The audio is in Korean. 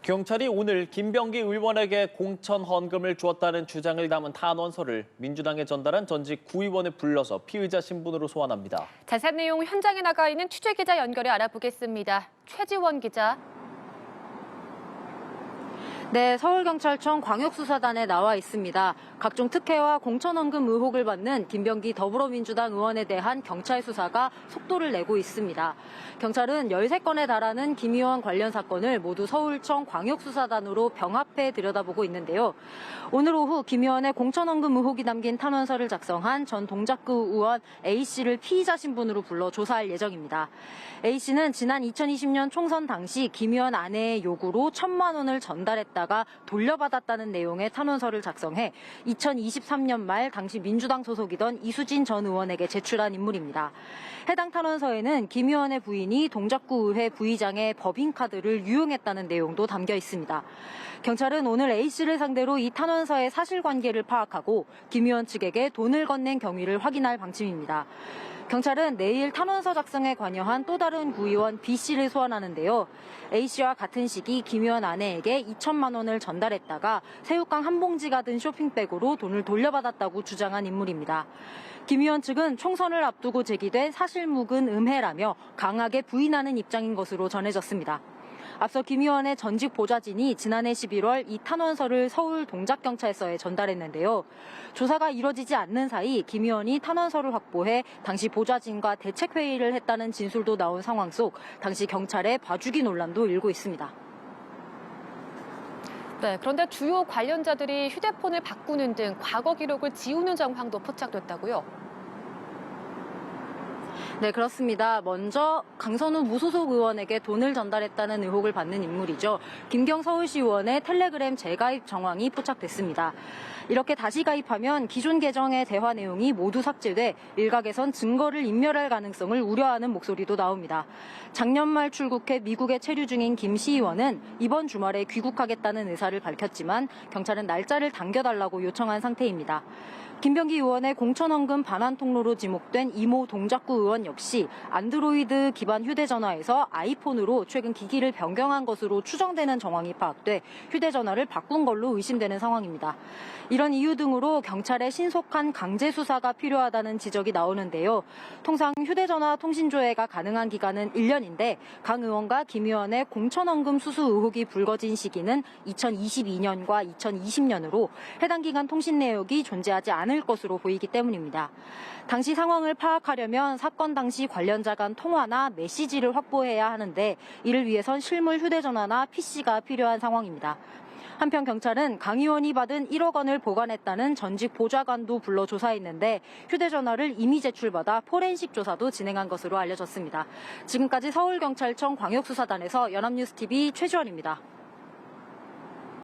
경찰이 오늘 김병기 의원에게 공천 헌금을 주었다는 주장을 담은 탄원서를 민주당에 전달한 전직 구의원을 불러서 피의자 신분으로 소환합니다. 자세한 내용 현장에 나가 있는 취재기자 연결해 알아보겠습니다. 최지원 기자. 네, 서울경찰청 광역수사단에 나와 있습니다. 각종 특혜와 공천헌금 의혹을 받는 김병기 더불어민주당 의원에 대한 경찰 수사가 속도를 내고 있습니다. 경찰은 13건에 달하는 김 의원 관련 사건을 모두 서울청 광역수사단으로 병합해 들여다보고 있는데요. 오늘 오후 김 의원의 공천헌금 의혹이 담긴 탄원서를 작성한 전 동작구 의원 A씨를 피의자 신분으로 불러 조사할 예정입니다. A씨는 지난 2020년 총선 당시 김 의원 아내의 요구로 1,000만 원을 전달했다가 돌려받았다는 내용의 탄원서를 작성해 2023년 말 당시 민주당 소속이던 이수진 전 의원에게 제출한 인물입니다. 해당 탄원서에는 김 의원의 부인이 동작구의회 부의장의 법인카드를 유용했다는 내용도 담겨 있습니다. 경찰은 오늘 A씨를 상대로 이 탄원서의 사실관계를 파악하고 김 의원 측에게 돈을 건넨 경위를 확인할 방침입니다. 경찰은 내일 탄원서 작성에 관여한 또 다른 구의원 B씨를 소환하는데요. A씨와 같은 시기 김 의원 아내에게 2천만 원을 전달했다가 새우깡 한 봉지가 든 쇼핑백으로 돈을 돌려받았다고 주장한 인물입니다. 김 의원 측은 총선을 앞두고 제기된 사실무근 음해라며 강하게 부인하는 입장인 것으로 전해졌습니다. 앞서 김 의원의 전직 보좌진이 지난해 11월 이 탄원서를 서울 동작경찰서에 전달했는데요. 조사가 이뤄지지 않는 사이 김 의원이 탄원서를 확보해 당시 보좌진과 대책회의를 했다는 진술도 나온 상황 속 당시 경찰의 봐주기 논란도 일고 있습니다. 네, 그런데 주요 관련자들이 휴대폰을 바꾸는 등 과거 기록을 지우는 정황도 포착됐다고요? 네, 그렇습니다. 먼저 강선우 무소속 의원에게 돈을 전달했다는 의혹을 받는 인물이죠. 김경 서울시 의원의 텔레그램 재가입 정황이 포착됐습니다. 이렇게 다시 가입하면 기존 계정의 대화 내용이 모두 삭제돼 일각에선 증거를 인멸할 가능성을 우려하는 목소리도 나옵니다. 작년 말 출국해 미국에 체류 중인 김 시의원은 이번 주말에 귀국하겠다는 의사를 밝혔지만 경찰은 날짜를 당겨달라고 요청한 상태입니다. 김병기 의원의 공천헌금 반환 통로로 지목된 이모 동작구 의원 역시 안드로이드 기반 휴대전화에서 아이폰으로 최근 기기를 변경한 것으로 추정되는 정황이 파악돼 휴대전화를 바꾼 걸로 의심되는 상황입니다. 이런 이유 등으로 경찰의 신속한 강제 수사가 필요하다는 지적이 나오는데요. 통상 휴대전화 통신조회가 가능한 기간은 1년인데 강 의원과 김 의원의 공천헌금 수수 의혹이 불거진 시기는 2022년과 2020년으로 해당 기간 통신 내역이 존재하지 않을 것으로 보이기 때문입니다. 당시 상황을 파악하려면 사건 당시 관련자 간 통화나 메시지를 확보해야 하는데 이를 위해선 실물 휴대전화나 PC가 필요한 상황입니다. 한편 경찰은 강 의원이 받은 1억 원을 보관했다는 전직 보좌관도 불러 조사했는데 휴대전화를 이미 제출받아 포렌식 조사도 진행한 것으로 알려졌습니다. 지금까지 서울경찰청 광역수사단에서 연합뉴스TV 최지원입니다.